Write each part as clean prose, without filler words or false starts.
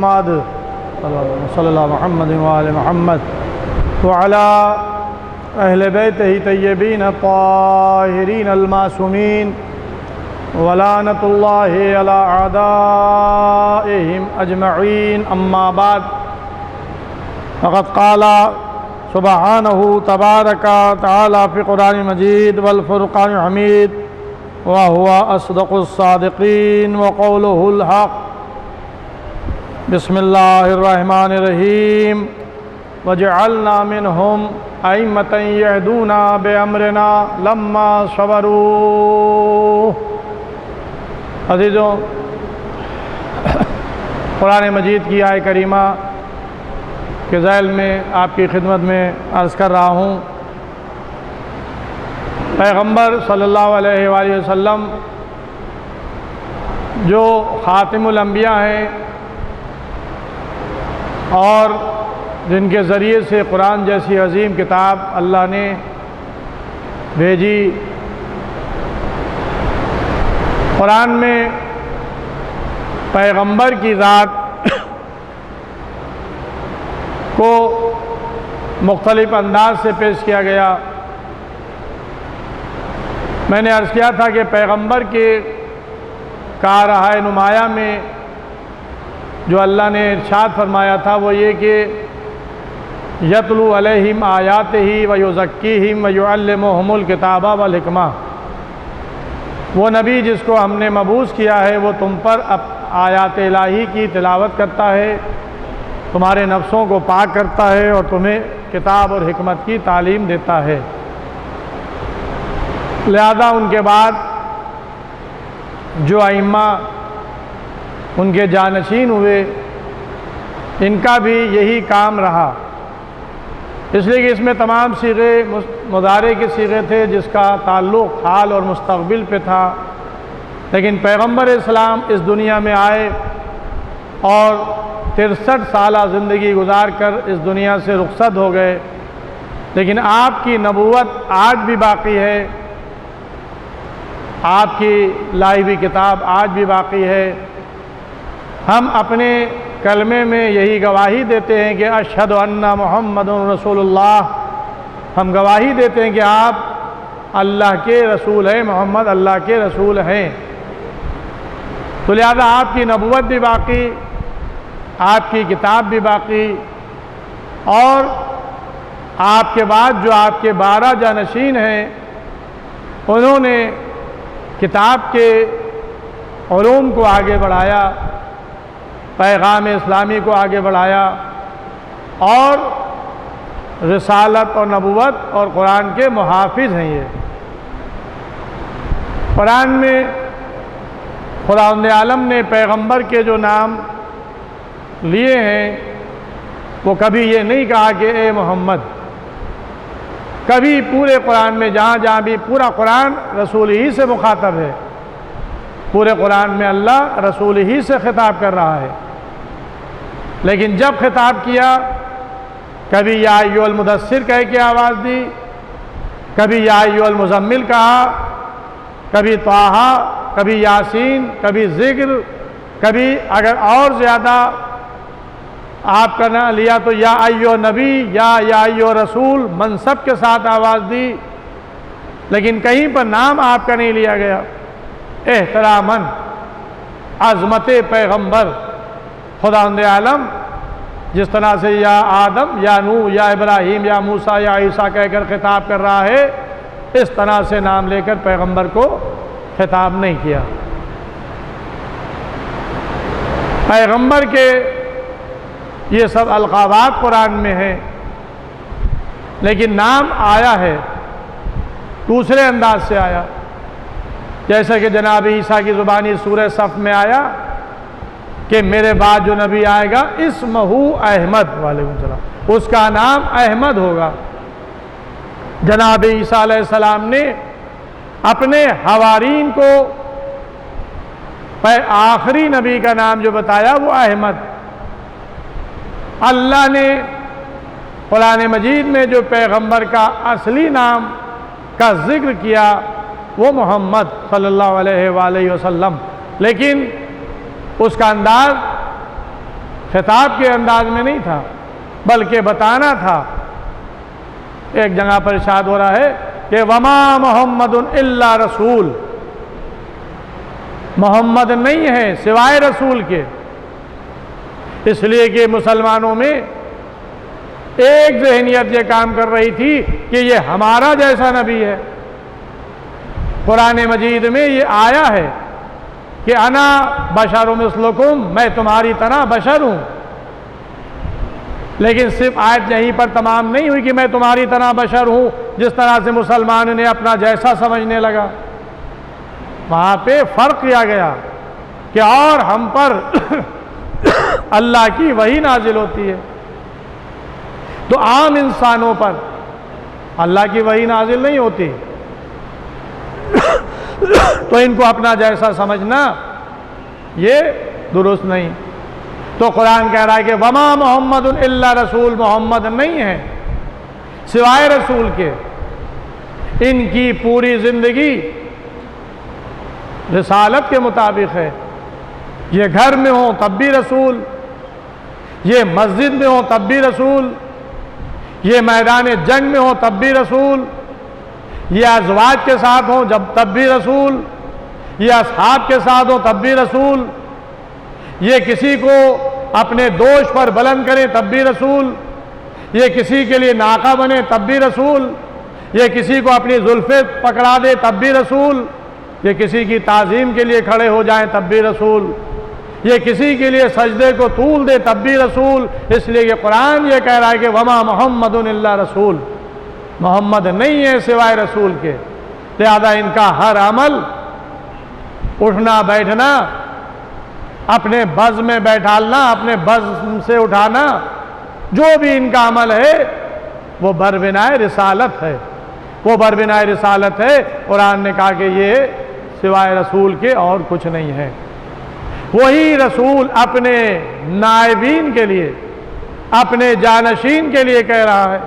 मुहम्मद सल्लल्लाहु मुहम्मद व आले मुहम्मद व अला अहले बैतिही तय्यबीन ताहिरीन अल मासूमीन व लानतुल्लाहि अला आदाइहिम अजमईन। अम्मा बाद फ़क़द क़ाला सुब्हानहु तबारक तआला फ़ी क़ुरान मजीद वल फ़ुरक़ानिल हमीद व हुवा अस्दक़ुस सादिक़ीन व क़ौलुहुल हक़। बिस्मिल्लाहिर्रहमानिर्रहीम वजअलना मिनहुम अइम्मतन यहदूना बिअम्रिना लम्मा सबरू। अज़ीज़ों, क़ुरान मजीद की आय करीमा के ज़ैल में आपकी खिदमत में अर्ज़ कर रहा हूँ। पैगम्बर सल्लल्लाहु अलैहि वसल्लम जो ख़ातिमुल अंबिया हैं और जिनके ज़रिए से कुरान जैसी अज़ीम किताब अल्लाह ने भेजी। कुरान में पैगंबर की ज़ात को मुख्तलिफ़ अंदाज से पेश किया गया। मैंने अर्ज़ किया था कि पैगंबर के कारहाय नुमाया में जो अल्लाह ने इरशाद फरमाया था वो ये कि यतलू अलैहिम आयातिही व युज़क्कीहिम व युअल्लिमुहुमुल किताब वल हिकमा। वो नबी जिसको हमने मबूस किया है वो तुम पर आयात इलाही की तिलावत करता है, तुम्हारे नफ्सों को पाक करता है और तुम्हें किताब और हिकमत की तालीम देता है। लिहाजा उनके बाद जो अइम्मा उनके जानशीन हुए इनका भी यही काम रहा, इसलिए कि इसमें तमाम सीगे मुदारे के सीगे थे जिसका ताल्लुक़ हाल और मुस्तक़बिल पे था। लेकिन पैगम्बर इस्लाम इस दुनिया में आए और 63 साला ज़िंदगी गुजार कर इस दुनिया से रुखसत हो गए, लेकिन आपकी नबूवत आज भी बाक़ी है, आपकी लाई हुई किताब आज भी बाक़ी है। हम अपने कलमे में यही गवाही देते हैं कि अशहदु अन्ना मुहम्मदुर रसूलुल्लाह। हम गवाही देते हैं कि आप अल्लाह के रसूल हैं, मोहम्मद अल्लाह के रसूल हैं। तो लिहाजा आपकी नबूवत भी बाक़ी, आपकी किताब भी बाक़ी, और आपके बाद जो आपके 12 जानशीन हैं उन्होंने किताब के उलूम को आगे बढ़ाया, पैगाम इस्लामी को आगे बढ़ाया और रिसालत और नबूवत और कुरान के मुहाफिज हैं। ये कुरान में खुदावंद आलम ने पैगंबर के जो नाम लिए हैं वो कभी ये नहीं कहा कि ए मोहम्मद। कभी पूरे कुरान में जहाँ जहाँ भी पूरा कुरान रसूल ही से मुखातब है, पूरे कुरान में अल्लाह रसूल ही से खिताब कर रहा है। लेकिन जब खिताब किया कभी या अय्युहल मुदस्सिर कह के आवाज़ दी, कभी या अय्युहल मुज़म्मिल कहा, कभी ताहा, कभी यासीन, कभी ज़िक्र, कभी अगर और ज़्यादा आप करना लिया तो या अय्युहन नबी या अय्युहर रसूल मनसब के साथ आवाज़ दी। लेकिन कहीं पर नाम आपका नहीं लिया गया। एहतरामन अज़मत पैगंबर खुदावंद आलम जिस तरह से या आदम या नूह या इब्राहीम या मूसा या ईसा कहकर खिताब कर रहा है, इस तरह से नाम लेकर पैगंबर को खिताब नहीं किया। पैगंबर के ये सब अलक़ाबात कुरान में हैं, लेकिन नाम आया है दूसरे अंदाज से आया। जैसे कि जनाब ईसा की ज़ुबानी सूरह सफ़ में आया कि मेरे बाद जो नबी आएगा इस्महु अहमद, वालेकुम सलाम, उसका नाम अहमद होगा। जनाब ईसा अलैहिस्सलाम ने अपने हवारीन को आखिरी नबी का नाम जो बताया वो अहमद। अल्लाह ने कुरान मजीद में जो पैगंबर का असली नाम का जिक्र किया वो मोहम्मद सल्लल्लाहु अलैहि वसल्लम, लेकिन उसका अंदाज खिताब के अंदाज में नहीं था, बल्कि बताना था। एक जगह पर इरशाद हो रहा है कि वमा मोहम्मदुन इल्ला रसूल, मोहम्मद नहीं है सिवाय रसूल के। इसलिए कि मुसलमानों में एक ज़हनियत ये काम कर रही थी कि ये हमारा जैसा नबी है। कुरान मजीद में ये आया है कि अना बशरुम मिस्लुकुम, मैं तुम्हारी तरह बशर हूं। लेकिन सिर्फ आयत यहीं पर तमाम नहीं हुई कि मैं तुम्हारी तरह बशर हूं, जिस तरह से मुसलमान ने अपना जैसा समझने लगा। वहां पे फर्क किया गया कि और हम पर अल्लाह की वही नाजिल होती है, तो आम इंसानों पर अल्लाह की वही नाजिल नहीं होती। तो इनको अपना जैसा समझना ये दुरुस्त नहीं। तो कुरान कह रहा है कि वमा मोहम्मदुन इल्ला रसूल, मोहम्मद नहीं है सिवाय रसूल के। इनकी पूरी जिंदगी रिसालत के मुताबिक है। ये घर में हो तब भी रसूल, ये मस्जिद में हो तब भी रसूल, ये मैदान जंग में हो तब भी रसूल, ये अज़वाज के साथ हो जब तब भी रसूल, ये असहाब के साथ हो तब भी रसूल, ये किसी को अपने दोष पर बुलंद करें तब भी रसूल, ये किसी के लिए नाका बने तब भी रसूल, ये किसी को अपनी जुल्फ़े पकड़ा दे तब भी रसूल, ये किसी की ताज़ीम के लिए खड़े हो जाएं तब भी रसूल, ये किसी के लिए सजदे को तूल दे तब भी रसूल। इसलिए ये कुरान ये कह रहा है कि वमा मोहम्मदुन इल्ला रसूल, मोहम्मद नहीं है सिवाय रसूल के। लिहाजा इनका हर अमल, उठना बैठना, अपने बज़ में बैठालना, अपने बज़ से उठाना, जो भी इनका अमल है वो बरबिनाए रिसालत है, वो बरबिनाए रिसालत है। कुरान ने कहा कि ये सिवाय रसूल के और कुछ नहीं है। वही रसूल अपने नायबीन के लिए, अपने जानशीन के लिए कह रहा है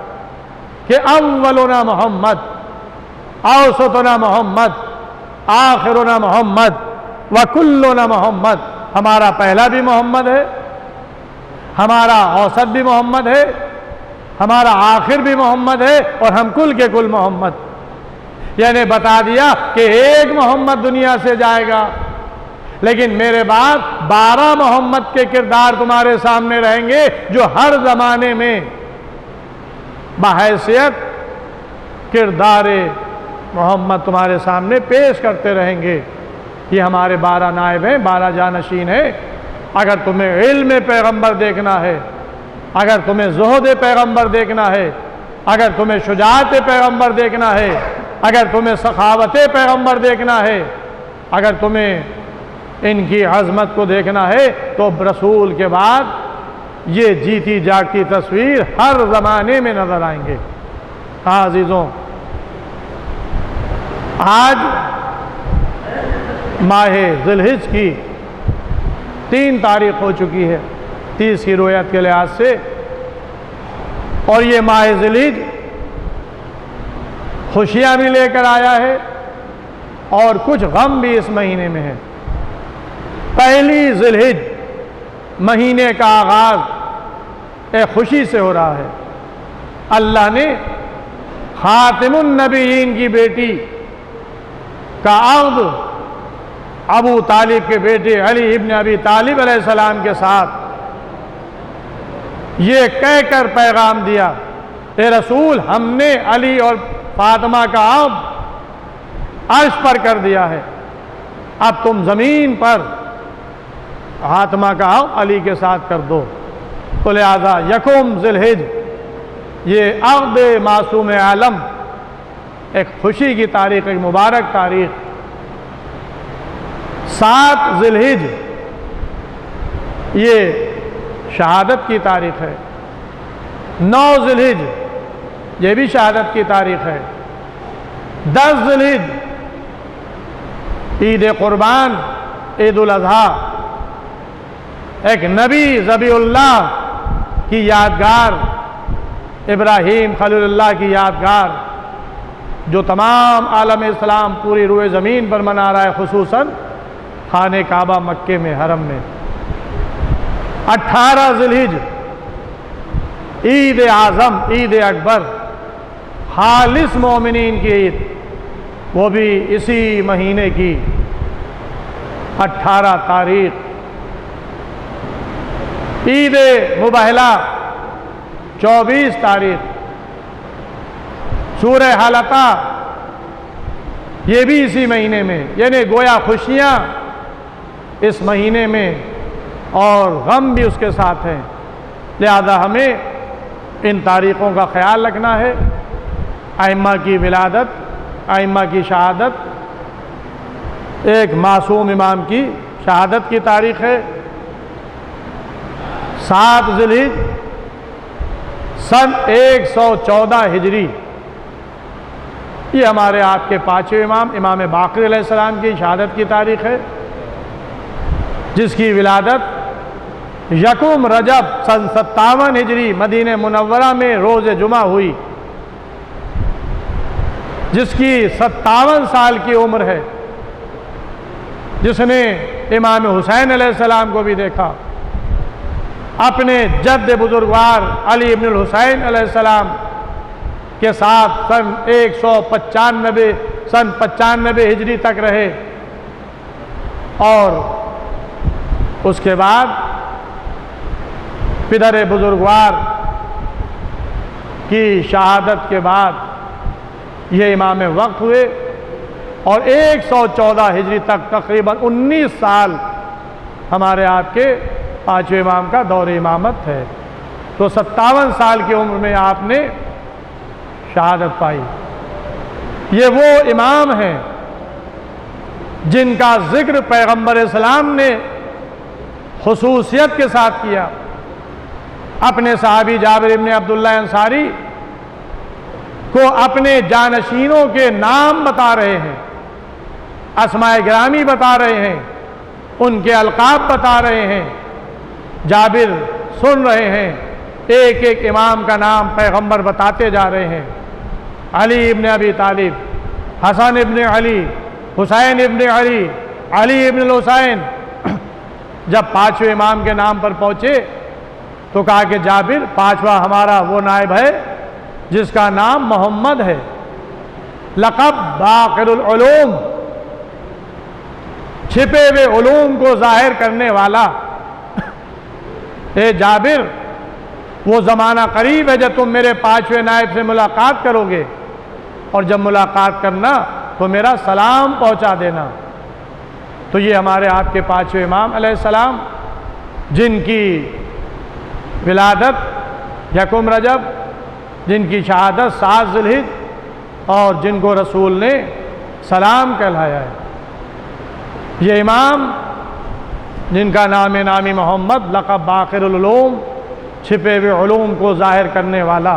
कि अव्वलुना मोहम्मद, औसतुना मोहम्मद, आखिरुना मोहम्मद, वकुल्लुना मोहम्मद। हमारा पहला भी मोहम्मद है, हमारा औसत भी मोहम्मद है, हमारा आखिर भी मोहम्मद है, और हम कुल के कुल मोहम्मद। यानी बता दिया कि एक मोहम्मद दुनिया से जाएगा, लेकिन मेरे बाद 12 मोहम्मद के किरदार तुम्हारे सामने रहेंगे, जो हर जमाने में बहैसियत किरदार मोहम्मद तुम्हारे सामने पेश करते रहेंगे। ये हमारे 12 नायब हैं, 12 जानशीन हैं। अगर तुम्हें इल्म पैगंबर देखना है, अगर तुम्हें ज़ुहद पैगंबर देखना है, अगर तुम्हें शुजाअत पैगंबर देखना है, अगर तुम्हें सखावत पैगंबर देखना है, अगर तुम्हें इनकी अज़मत को देखना है, तो रसूल के बाद ये जीती जागती तस्वीर हर ज़माने में नज़र आएंगे। हाँ अज़ीज़ों, आज माहे ज़िलहिज की 3 तारीख हो चुकी है 30 की रोयत के लिहाज से, और ये माहे ज़िलहिज खुशियाँ भी लेकर आया है और कुछ गम भी इस महीने में है। पहली ज़िलहिज महीने का आगाज़ एक खुशी से हो रहा है। अल्लाह ने खातिमुन नबीयीन की बेटी का अक़्द अबू तालिब के बेटे अली इब्न अबी तालिब अलैहिस्सलाम के साथ ये कहकर पैगाम दिया, ए रसूल, हमने अली और फातिमा का अक़्द अर्श पर कर दिया है, अब तुम ज़मीन पर फातिमा का अक़्द अली के साथ कर दो। तो लिहाजा यकुम ज़िलहिज, ये अक़्द मासूम आलम, एक खुशी की तारीख़, एक मुबारक तारीख़। 7 ज़िलहिज ये शहादत की तारीख़ है। 9 ज़िलहिज ये भी शहादत की तारीख़ है। 10 ज़िलहिज ईद क़ुरबान, ईद उल अज़हा, एक नबी ज़बीउल्लाह की यादगार, इब्राहीम खलीलुल्लाह की यादगार, जो तमाम आलम इस्लाम पूरी रूए ज़मीन पर मना रहा है, खुसूसन खाने काबा मक्के में, हरम में। 18 ज़िलहिज ईद आज़म, ईद अकबर, खालिस मोमिनीन की ईद, वो भी इसी महीने की 18 तारीख। ईद मुबहला 24 तारीख। सूरह हालता ये भी इसी महीने में, यानी गोया खुशियाँ इस महीने में और गम भी उसके साथ हैं। लिहाजा हमें इन तारीख़ों का ख्याल रखना है। आइम्मा की विलादत, आइम्मा की शहादत, एक मासूम इमाम की शहादत की तारीख़ है 7 ज़िलहिज सन 114 हिजरी। ये हमारे आपके पाँचवें इमाम, इमाम बाक़िर अलैहिस्सलाम की शहादत की तारीख़ है, जिसकी विलादत यकुम रजब सन 57 हिजरी मदीने मुनव्वरा में रोज़ जुमा हुई, जिसकी 57 साल की उम्र है, जिसने इमाम हुसैन अलैहिस्सलाम को भी देखा, अपने जद्द बुजुर्गवार अली इब्नुल हुसैन अलैहिस्सलाम के साथ सन 95 हिजरी तक रहे। और उसके बाद पिदर बुजुर्गवार की शहादत के बाद ये इमाम वक्त हुए और 114 हिजरी तक तकरीबन 19 साल हमारे आपके पाँचवें इमाम का दौर इमामत है। तो 57 साल की उम्र में आपने शहादत पाई। ये वो इमाम हैं जिनका जिक्र पैगंबर इस्लाम ने खुसूसियत के साथ किया। अपने सहाबी जाबिर इब्न अब्दुल्लाह अंसारी को अपने जानशीनों के नाम बता रहे हैं, अस्माए गिरामी बता रहे हैं, उनके अलकाब बता रहे हैं। जाबिर सुन रहे हैं, एक एक इमाम का नाम पैगंबर बताते जा रहे हैं। अली इब्न अबी तालिब, हसन इब्न अली, हुसैन इब्न अली, अली इब्न हुसैन। जब पाँचवें इमाम के नाम पर पहुँचे तो कहा कि जाबिर, पाँचवा हमारा वो नायब है जिसका नाम मोहम्मद है, लक़ब बाक़िरुल उलूम, छिपे हुए उलूम को जाहिर करने वाला। ए जाबिर, वो ज़माना करीब है जब तुम मेरे पाँचवें नायब से मुलाकात करोगे, और जब मुलाकात करना तो मेरा सलाम पहुंचा देना। तो ये हमारे आपके पाँचवें इमाम अलैहिस्सलाम, जिनकी विलादत यकुम रजब, जिनकी शहादत 7 ज़िलहिज, और जिनको रसूल ने सलाम कहलाया है। ये इमाम जिनका नाम नामी मोहम्मद, लक़ब बाक़िरुल उलूम, छिपे हुए उलूम को ज़ाहिर करने वाला,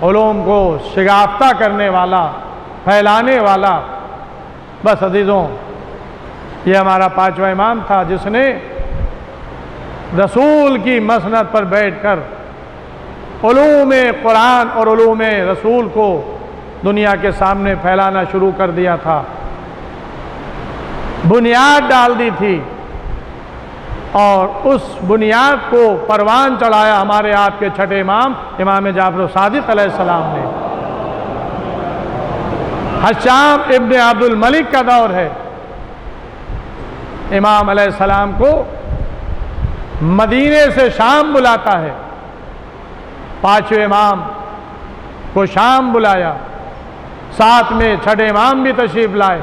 उलूम को शिगाफ्ता करने वाला, फैलाने वाला। बस अज़ीज़ों, ये हमारा पाँचवा इमाम था जिसने रसूल की मसनद पर बैठकर उलूम कुरान और उलूम रसूल को दुनिया के सामने फैलाना शुरू कर दिया था, बुनियाद डाल दी थी, और उस बुनियाद को परवान चढ़ाया हमारे आपके छठे इमाम, इमाम जाफर सादिक अलैहिस्सलाम ने। हश्शाम इब्न अब्दुल मलिक का दौर है। इमाम अलैहिस्सलाम को मदीने से शाम बुलाता है, पाँचवें इमाम को शाम बुलाया, साथ में छठे इमाम भी तशरीफ लाए।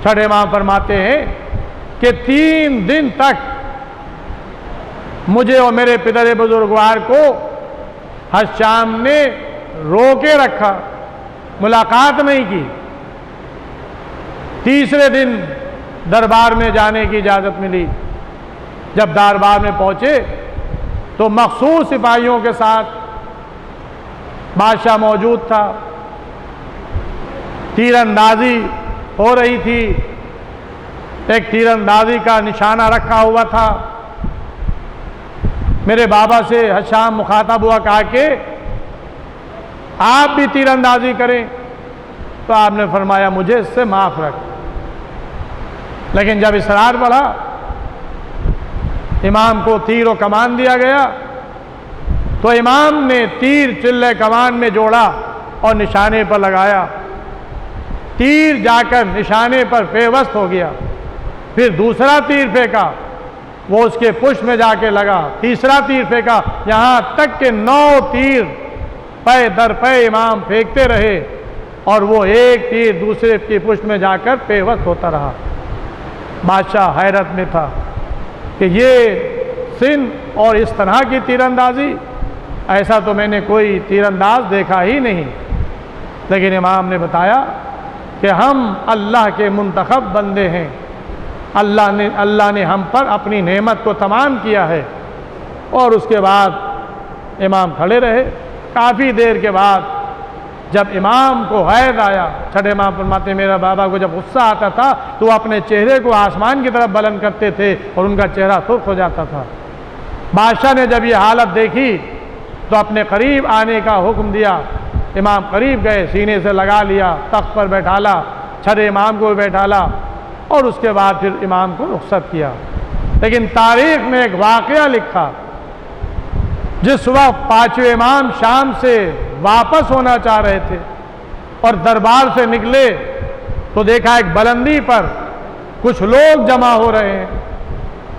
छठे इमाम फरमाते हैं कि 3 दिन तक मुझे और मेरे पितर बुजुर्गवार को हश्शाम ने रोके रखा, मुलाकात नहीं की। तीसरे दिन दरबार में जाने की इजाज़त मिली। जब दरबार में पहुंचे तो मखसूस सिपाहियों के साथ बादशाह मौजूद था। तीरंदाजी हो रही थी, एक तीरंदाजी का निशाना रखा हुआ था। मेरे बाबा से हश्शाम मुखातब हुआ, कहा कि आप भी तीरंदाजी करें, तो आपने फरमाया मुझे इससे माफ़ रख। लेकिन जब इसरार बढ़ा इमाम को तीर और कमान दिया गया, तो इमाम ने तीर चिल्ले कमान में जोड़ा और निशाने पर लगाया। तीर जाकर निशाने पर पेवस्त हो गया। फिर दूसरा तीर फेंका, वो उसके पुष्प में जाके लगा। तीसरा तीर फेंका, यहाँ तक के 9 तीर पै दर पै इमाम फेंकते रहे और वो एक तीर दूसरे के पुष्प में जाकर पेवस्त होता रहा। बादशाह हैरत में था कि ये सिन और इस तरह की तीरंदाजी, ऐसा तो मैंने कोई तीरंदाज देखा ही नहीं। लेकिन इमाम ने बताया कि हम अल्लाह के मुंतखब बंदे हैं, अल्लाह ने हम पर अपनी नेमत को तमाम किया है। और उसके बाद इमाम खड़े रहे। काफ़ी देर के बाद जब इमाम को हैद आया, छठे इमाम फरमाते मेरा बाबा को जब गुस्सा आता था तो वो अपने चेहरे को आसमान की तरफ बुलंद करते थे और उनका चेहरा सुर्ख हो जाता था। बादशाह ने जब ये हालत देखी तो अपने करीब आने का हुक्म दिया। इमाम करीब गए, सीने से लगा लिया, तख्त पर बैठाला, छठे इमाम को भी बैठाला और उसके बाद फिर इमाम को रुखसत किया। लेकिन तारीख में एक वाक़या लिखा, जिस वक्त पांचवें इमाम शाम से वापस होना चाह रहे थे और दरबार से निकले तो देखा एक बुलंदी पर कुछ लोग जमा हो रहे हैं,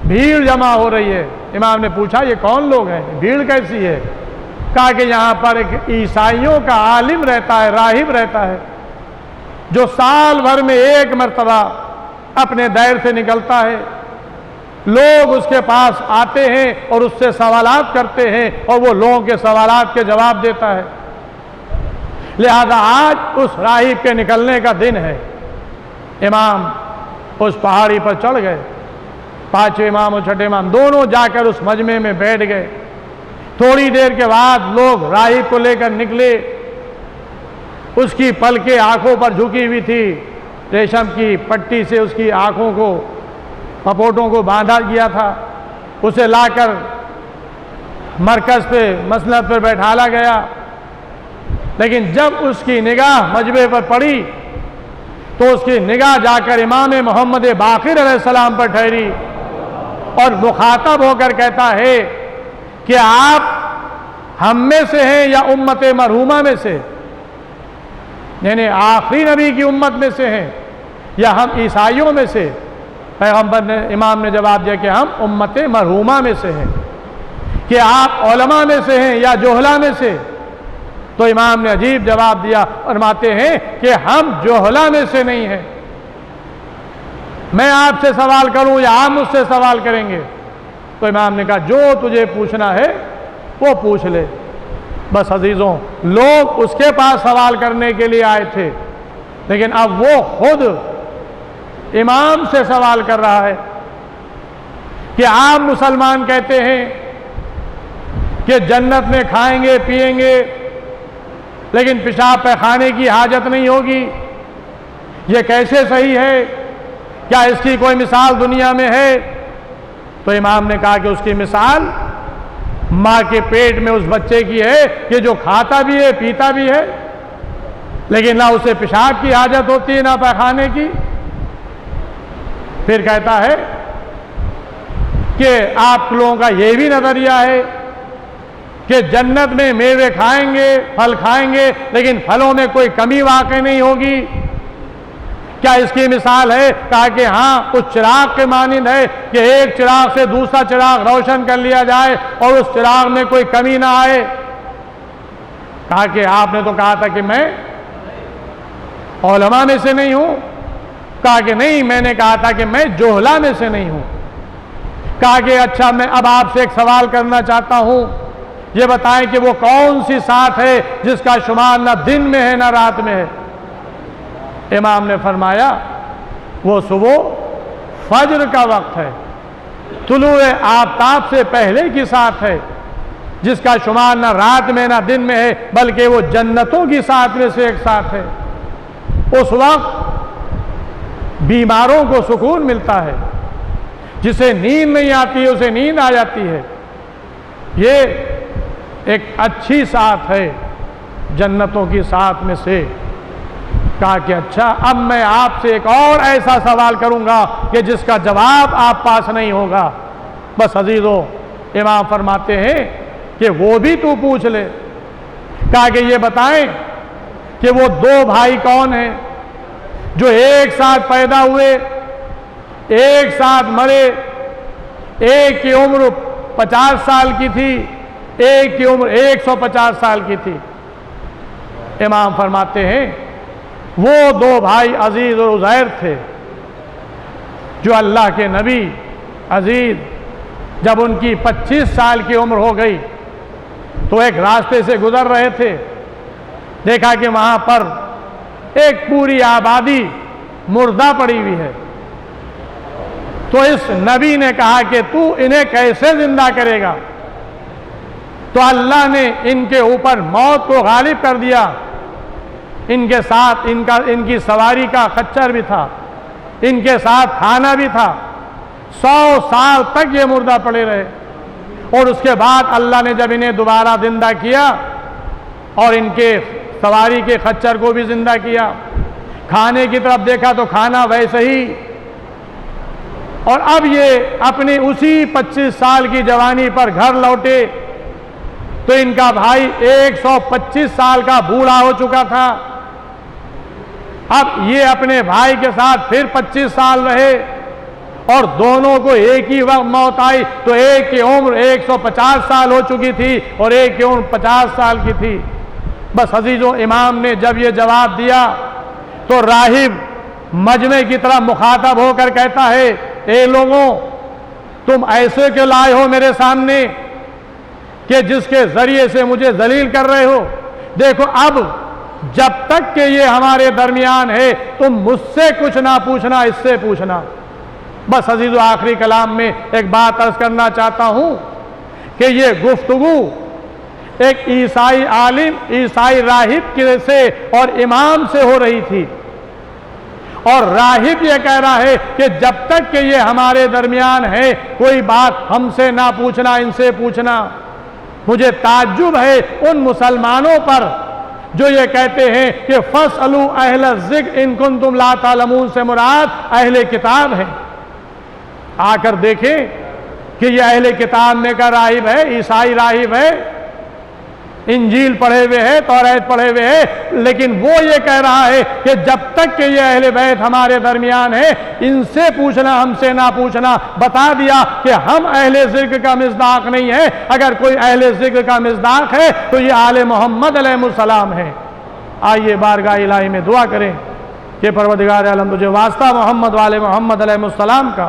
भीड़ जमा हो रही है। इमाम ने पूछा ये कौन लोग हैं, भीड़ कैसी है? कहा कि यहाँ पर एक ईसाइयों का आलिम रहता है, राहिब रहता है, जो साल भर में एक मर्तबा अपने दैर से निकलता है। लोग उसके पास आते हैं और उससे सवालात करते हैं और वो लोगों के सवालात के जवाब देता है। लिहाजा आज उस राहिब के निकलने का दिन है। इमाम उस पहाड़ी पर चढ़ गए, पांचवें इमाम और छठे इमाम दोनों जाकर उस मजमे में बैठ गए। थोड़ी देर के बाद लोग राहिब को लेकर निकले। उसकी पलकें आंखों पर झुकी हुई थी, रेशम की पट्टी से उसकी आंखों को, पपोटों को बांधा गया था। उसे लाकर मरकज़ पे, मसनद पर बैठाला गया। लेकिन जब उसकी निगाह मजबे पर पड़ी तो उसकी निगाह जाकर इमाम मोहम्मद बाक़िर अलैहिस्सलाम पर ठहरी और मुखातब होकर कहता है कि आप हम में से हैं या उम्मत मरहूमा में से, यानी आखिरी नबी की उम्मत में से हैं या हम ईसाइयों में से? पैगंबर ने, इमाम ने जवाब दिया कि हम उम्मत मरहूमा में से हैं। कि आप उलमा में से हैं या जोहला में से? तो इमाम ने अजीब जवाब दिया, फरमाते हैं कि हम जोहला में से नहीं हैं। मैं आपसे सवाल करूं या आप मुझसे सवाल करेंगे? तो इमाम ने कहा जो तुझे पूछना है वो पूछ ले। बस अजीज़ों, लोग उसके पास सवाल करने के लिए आए थे, लेकिन अब वो खुद इमाम से सवाल कर रहा है कि आप मुसलमान कहते हैं कि जन्नत में खाएंगे पिएंगे लेकिन पेशाब पैखाने की हाजत नहीं होगी, ये कैसे सही है? क्या इसकी कोई मिसाल दुनिया में है? तो इमाम ने कहा कि उसकी मिसाल माँ के पेट में उस बच्चे की है कि जो खाता भी है पीता भी है, लेकिन ना उसे पेशाब की हाजत होती है ना पैखाने की। फिर कहता है कि आप लोगों का ये भी नजरिया है कि जन्नत में मेवे खाएंगे, फल खाएंगे, लेकिन फलों में कोई कमी वाक़ई नहीं होगी। क्या इसकी मिसाल है? कहा कि हाँ, उस चिराग के मानिंद है कि एक चिराग से दूसरा चिराग रोशन कर लिया जाए और उस चिराग में कोई कमी ना आए। कहा कि आपने तो कहा था कि मैं उलमा में से नहीं हूं। कहा कि नहीं, मैंने कहा था कि मैं जोहला में से नहीं हूं। कहा कि अच्छा, मैं अब आपसे एक सवाल करना चाहता हूं, ये बताएं कि वो कौन सी साथ है जिसका शुमार ना दिन में है ना रात में है? इमाम ने फरमाया वो सुबह फज्र का वक्त है, तुलूए आफ्ताब से पहले की साथ है, जिसका शुमार ना रात में ना दिन में है, बल्कि वो जन्नतों की साथ में से एक साथ है। उस वक्त बीमारों को सुकून मिलता है, जिसे नींद नहीं आती है उसे नींद आ जाती है। ये एक अच्छी साथ है जन्नतों की साथ में से। कहा कि अच्छा, अब मैं आपसे एक और ऐसा सवाल करूंगा कि जिसका जवाब आप पास नहीं होगा। बस अजीजों, इमाम फरमाते हैं कि वो भी तू पूछ ले। कहा कि ये बताएं कि वो दो भाई कौन हैं जो एक साथ पैदा हुए, एक साथ मरे, एक की उम्र 50 साल की थी, एक की उम्र 150 साल की थी। इमाम फरमाते हैं वो दो भाई अजीज और उज़ैर थे, जो अल्लाह के नबी अजीज जब उनकी 25 साल की उम्र हो गई तो एक रास्ते से गुजर रहे थे, देखा कि वहां पर एक पूरी आबादी मुर्दा पड़ी हुई है। तो इस नबी ने कहा कि तू इन्हें कैसे जिंदा करेगा? तो अल्लाह ने इनके ऊपर मौत को गालिब कर दिया। इनके साथ इनकी सवारी का खच्चर भी था, इनके साथ खाना भी था। 100 साल तक ये मुर्दा पड़े रहे और उसके बाद अल्लाह ने जब इन्हें दोबारा जिंदा किया और इनके सवारी के खच्चर को भी जिंदा किया, खाने की तरफ देखा तो खाना वैसे ही। और अब ये अपनी उसी 25 साल की जवानी पर घर लौटे तो इनका भाई 125 साल का बूढ़ा हो चुका था। अब ये अपने भाई के साथ फिर 25 साल रहे और दोनों को एक ही वक्त मौत आई। तो एक की उम्र 150 साल हो चुकी थी और एक की उम्र 50 साल की थी। बस अजीजों, इमाम ने जब ये जवाब दिया तो राहिब मजमे की तरह मुखातब होकर कहता है, ए लोगों, तुम ऐसे क्यों लाए हो मेरे सामने कि जिसके जरिए से मुझे जलील कर रहे हो? देखो, अब जब तक कि ये हमारे दरमियान है तुम मुझसे कुछ ना पूछना, इससे पूछना। बस अजीजों, आखिरी कलाम में एक बात अर्ज करना चाहता हूं कि ये गुफ्तगू एक ईसाई आलिम, ईसाई राहिब से और इमाम से हो रही थी। और राहिब ये कह रहा है कि जब तक कि ये हमारे दरमियान है कोई बात हमसे ना पूछना, इनसे पूछना। मुझे ताज्जुब है उन मुसलमानों पर जो ये कहते हैं कि फसअलू अहल ज़िक्र इन कुंतुम ला तालमून से मुराद अहले किताब है। आकर देखें कि ये अहले किताब में का राहिब है, ईसाई राहिब है, इंजील पढ़े हुए है, तौरात पढ़े हुए है, लेकिन वो ये कह रहा है कि जब तक कि ये अहले बैत हमारे दरमियान है इनसे पूछना, हमसे ना पूछना। बता दिया कि हम अहले ज़िक्र का मिज़दाक़ नहीं है। अगर कोई अहले ज़िक्र का मिज़दाक़ है तो ये आले मोहम्मद अलैहिस्सलाम है। आइए बारगाह इलाही में दुआ करें कि परवरदिगार आलम तुझे वास्ता मोहम्मद वाले मोहम्मद अलैहिस्सलाम का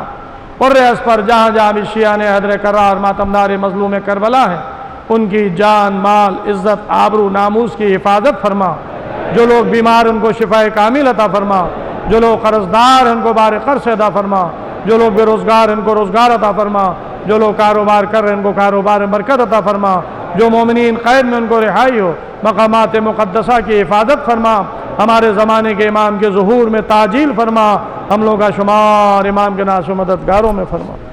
और इस पर जहाँ जहाँ भी शिया ने हैदर करार मातमदार मजलूम करबला है उनकी जान, माल, इज़्ज़त, आबरू, नामूस की हिफाजत फरमा। जो लोग बीमार उनको शिफाए कामिल अता फरमा। जो लोग कर्जदार उनको बार कर्ज अता फरमा। जो लोग बेरोज़गार उनको रोज़गार अता फरमा। जो लोग कारोबार कर रहे हैं उनको कारोबार में बरकत अता फरमा। जो मोमिनीन क़ैद में उनको रिहाई हो। मकामात मुक़द्दसा की हिफाजत फरमा। हमारे ज़माने के इमाम के ज़ुहूर में ताजील फरमा। हम लोग का शुमार इमाम के नाश मददगारों में फरमा।